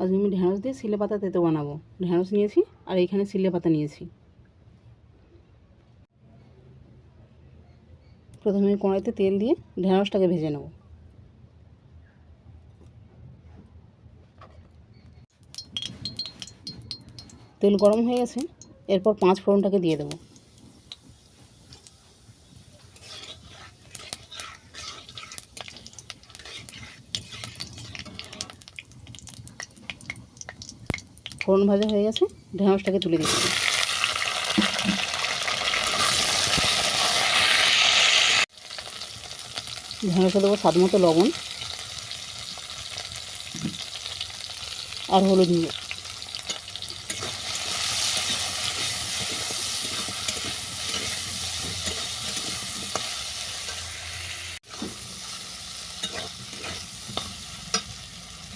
আজকে আমি ঢ্যাঁড়স দিয়ে সিলে পাতা তেতো বানাবো। ঢ্যাঁড়স নিয়েছি আর এইখানে সিলে পাতা নিয়েছি। প্রথমে আমি কড়াইতে তেল দিয়ে ঢ্যাঁড়সটাকে ভেজে নেব। তেল গরম হয়ে গেছে, এরপর 5 ফোড়নটাকে দিয়ে দেবো। ফোড়ন ভাজা হয়ে গেছে, ঢ্যাঁড়সটাকে তুলে দিচ্ছি। ঢ্যাঁড়সে দেবো স্বাদ মতো লবণ আর হলুদ গুঁড়ো।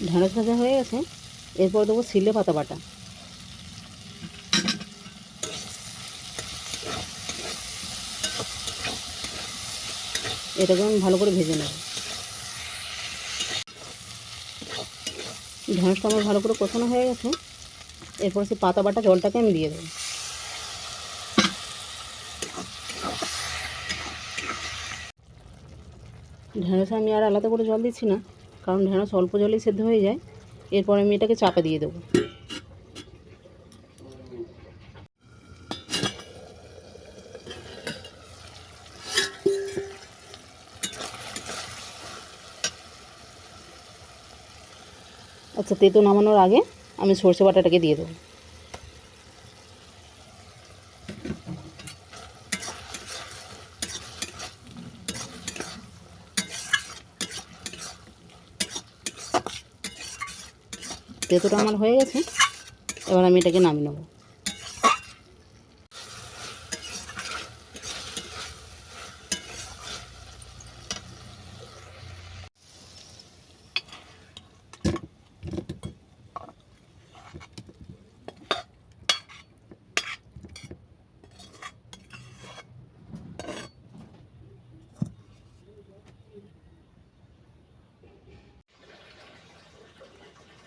ঢ্যাঁড়স ভাজা হয়ে গেছে, এরপর দেবো সিলে পাতা বাটা। এটাকে আমি ভালো করে ভেজে নেব। ঢ্যাঁড়সটা আমার ভালো করে কষানো হয়ে গেছে, এরপর সেই পাতা বাটা জলটাকে আমি দিয়ে দেবো। ঢ্যাঁড়সে আমি আর আলাদা করে জল দিচ্ছি না, কারণ ঢ্যাঁড়স অল্প জলেই সেদ্ধ হয়ে যায়। এরপর আমি এটাকে চাপা দিয়ে দেবো। আচ্ছা, তেতো নামানোর আগে আমি সর্ষে বাটাটাকে দিয়ে দেবো। তেতোটা আমার হয়ে গেছে, এবার আমি এটাকে নামিয়ে নেব।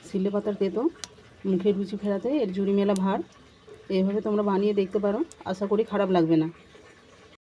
সিলে পাতার তেতো মুখের রুচি ফেরাতে এর জুড়ি মেলা ভার। এইভাবে তোমরা বানিয়ে দেখতে পারো, আশা করি খারাপ লাগবে না।